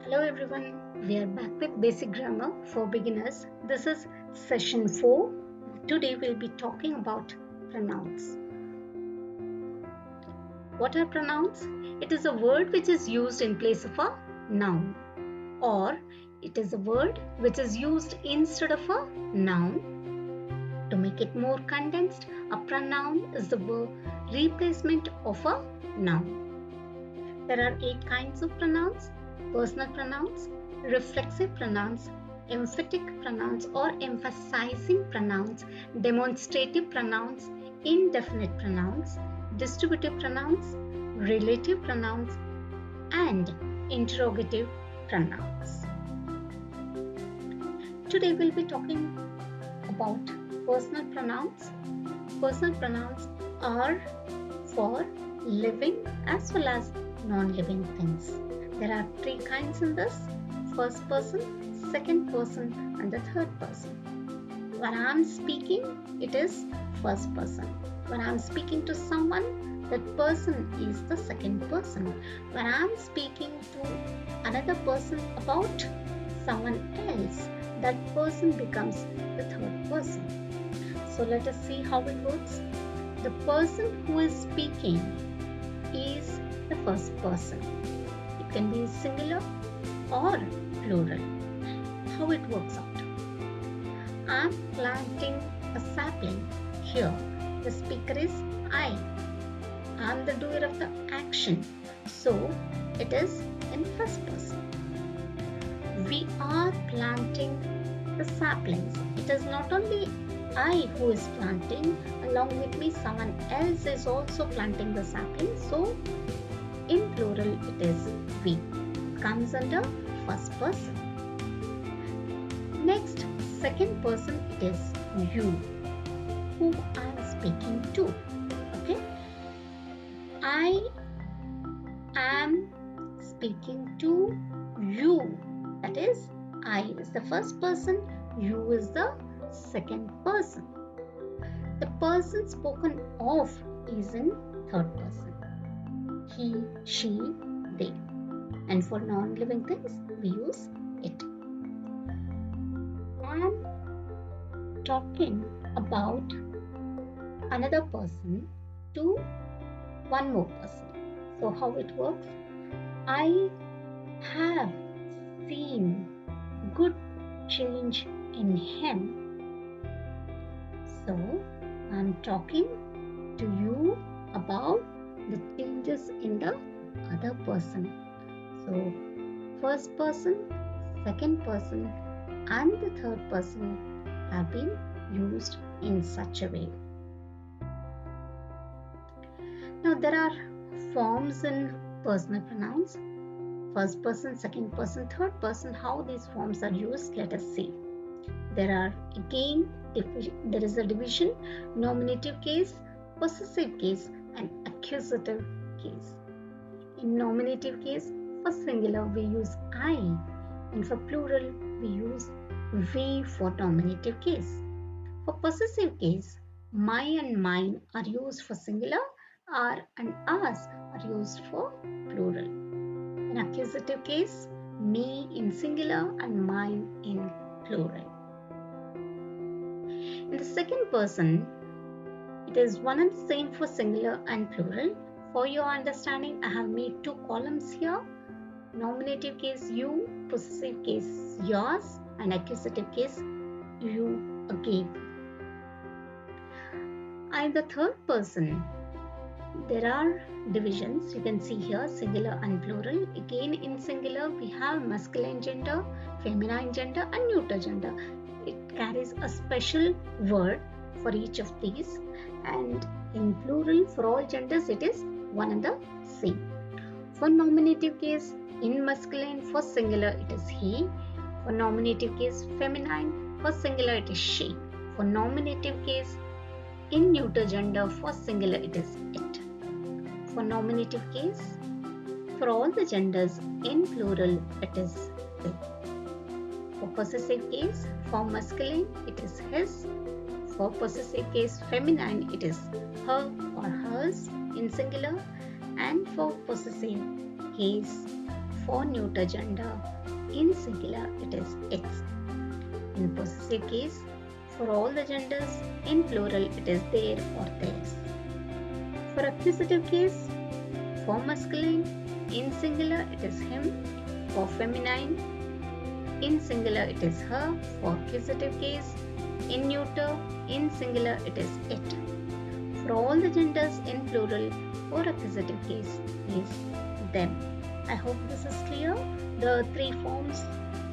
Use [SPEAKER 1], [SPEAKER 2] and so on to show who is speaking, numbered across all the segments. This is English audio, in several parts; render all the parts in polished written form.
[SPEAKER 1] Hello everyone, we are back with basic grammar for beginners. This is session 4. Today we'll be talking about pronouns. What are pronouns? It is a word which is used in place of a noun, or it is a word which is used instead of a noun. To make it more condensed, a pronoun is the replacement of a noun. There are 8 kinds of pronouns: personal pronouns, reflexive pronouns, emphatic pronouns or emphasizing pronouns, demonstrative pronouns, indefinite pronouns, distributive pronouns, relative pronouns, and interrogative pronouns. Today we'll be talking about personal pronouns. Personal pronouns are for living as well as non-living things. There are 3 kinds in this: first person, second person, and the third person. When I am speaking, it is first person. When I am speaking to someone, that person is the second person. When I am speaking to another person about someone else, that person becomes the third person. So let us see how it works. The person who is speaking is the first person. It can be singular or plural. How it works out? I'm planting a sapling. Here, the speaker is I. I'm the doer of the action. So, it is in first person. We are planting the saplings. It is not only I who is planting. Along with me, someone else is also planting the sapling. So, in plural, it is we. It comes under first person. Next, second person, it is you, who I am speaking to. Okay? I am speaking to you. That is, I is the first person, you is the second person. The person spoken of is in third person. He, she, they. And for non-living things, we use it. I am talking about another person to one more person. So how it works? I have seen good change in him. So I'm talking to you about the changes in the other person. So first person, second person, and the third person have been used in such a way. Now there are forms in personal pronouns: first person, second person, third person. How these forms are used, let us see. There is a division: nominative case, possessive case, and accusative case. In nominative case, for singular we use I, and for plural we use we for nominative case. For possessive case, my and mine are used for singular, our and ours are used for plural. In accusative case, me in singular and mine in plural. In the second person, it is one and the same for singular and plural. For your understanding, I have made 2 columns here: nominative case you, possessive case yours, and accusative case you again. And the third person, there are divisions. You can see here singular and plural. Again, in singular we have masculine gender, feminine gender, and neuter gender. It carries a special word for each of these, and in plural for all genders it is one and the same. For nominative case, in masculine, for singular it is he. For nominative case feminine, for singular it is she. For nominative case in neuter gender, for singular it is it. For nominative case, for all the genders in plural it is they. For possessive case, for masculine it is his. For possessive case feminine it is her or hers in singular. And for possessive case For neuter gender, in singular it is its. In possessive case, for all the genders, in plural it is their or theirs. For accusative case, for masculine, in singular it is him. For feminine, in singular it is her. For accusative case, in neuter, in singular it is it. For all the genders, in plural, for accusative case is them. I hope this is clear. The three forms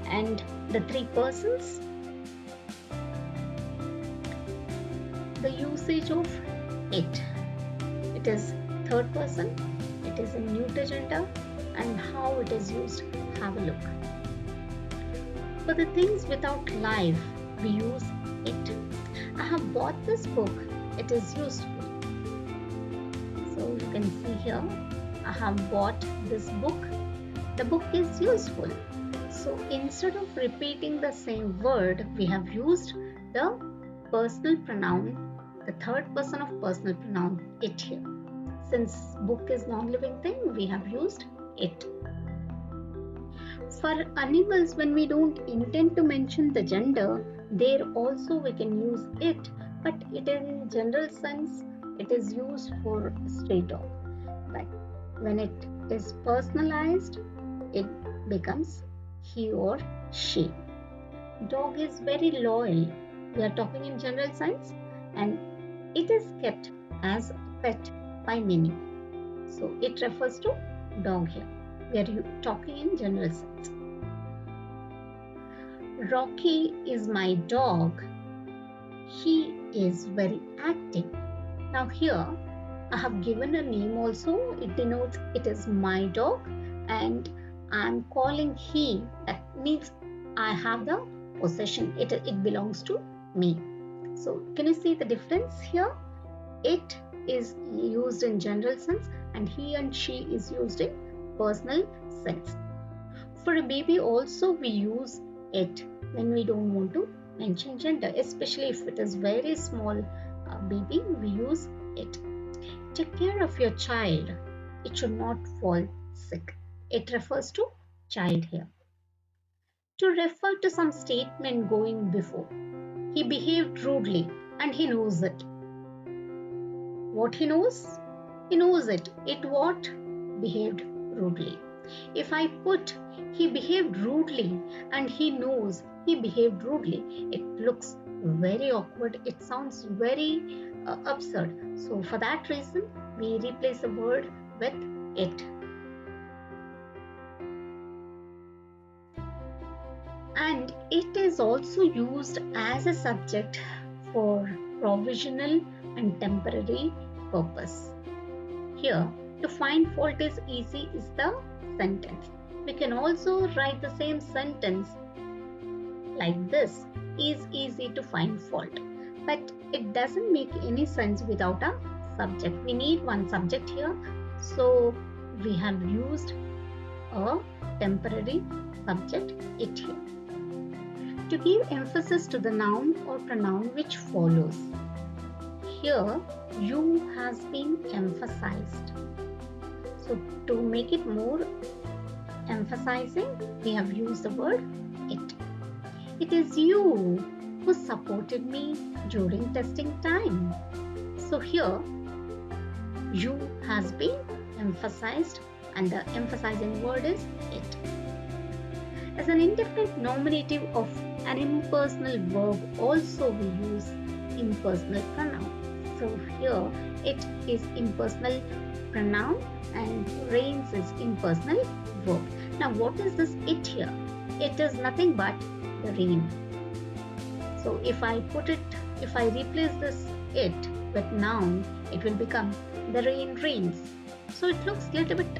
[SPEAKER 1] and the three persons. The usage of it. It is third person, it is in neuter gender, and how it is used. Have a look. For the things without life, we use it. I have bought this book, it is useful. So you can see here, I have bought this book. The book is useful. So instead of repeating the same word, we have used the personal pronoun, the third person of personal pronoun, it here. Since book is non-living thing, we have used it. For animals, when we don't intend to mention the gender, there also we can use it, but it in general sense, it is used for stray dog. Like when it is personalized, it becomes he or she. Dog is very loyal. We are talking in general sense, and it is kept as a pet by many. So it refers to dog here. We are talking in general sense. Rocky is my dog. He is very active. Now here I have given a name also. It denotes it is my dog, and I am calling he. That means I have the possession. It belongs to me. So can you see the difference here? It is used in general sense and he and she is used in personal sense. For a baby also we use it when we don't want to mention gender, especially if it is very small baby, we use it. Take care of your child. It should not fall sick. It refers to child here. To refer to some statement going before. He behaved rudely and he knows it. What he knows? He knows it. It what? Behaved rudely. If I put he behaved rudely and he knows he behaved rudely, it looks very awkward. It sounds very absurd. So for that reason, we replace the word with it. And it is also used as a subject for provisional and temporary purpose. Here, to find fault is easy is the sentence. We can also write the same sentence like this, is easy to find fault. But it doesn't make any sense without a subject. We need one subject here. So we have used a temporary subject, it here. To give emphasis to the noun or pronoun which follows. Here, you has been emphasized. So to make it more emphasizing, we have used the word it. It is you who supported me during testing time. So here, you has been emphasized and the emphasizing word is it. As an indefinite nominative of an impersonal verb, also we use impersonal pronoun. So here it is impersonal pronoun and reigns is impersonal verb. Now what is this it here? It is nothing but the reign. So if I replace this it with noun, it will become the rain reigns. So it looks a little bit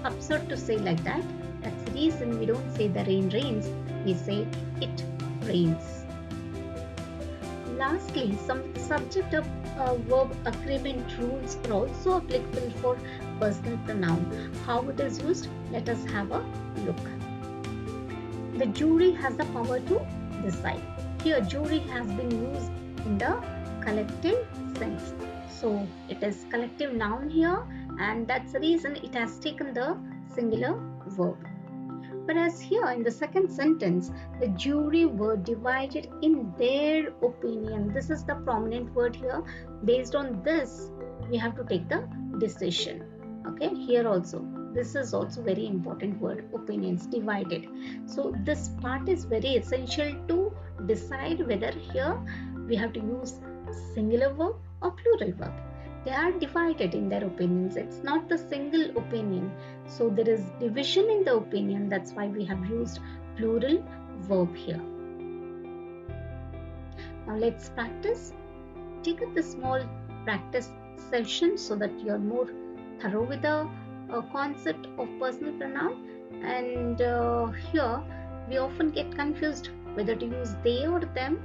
[SPEAKER 1] absurd to say like that. That's the reason we don't say the rain rains, we say it rains. Lastly, some subject of verb agreement rules are also applicable for personal pronoun. How it is used? Let us have a look. The jury has the power to decide. Here, jury has been used in the collective sense. So, it is collective noun here, and that's the reason it has taken the singular verb. Whereas here in the second sentence, the jury were divided in their opinion. This is the prominent word here. Based on this, we have to take the decision. Okay, here also. This is also very important word, opinions, divided. So this part is very essential to decide whether here we have to use singular verb or plural verb. They are divided in their opinions. It's not the single opinion, so there is division in the opinion. That's why we have used plural verb here. Now let's practice. Take up the small practice session so that you're more thorough with the concept of personal pronoun. And here we often get confused whether to use they or them,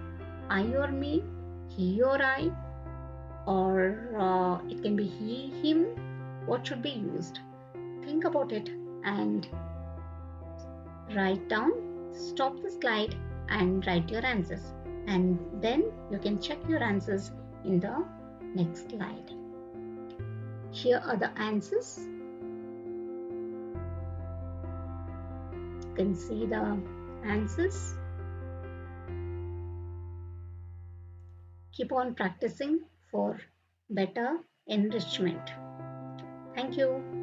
[SPEAKER 1] I or me, he or I, or it can be he, him. What should be used? Think about it and write down, stop the slide and write your answers. And then you can check your answers in the next slide. Here are the answers. You can see the answers. Keep on practicing for better enrichment. Thank you.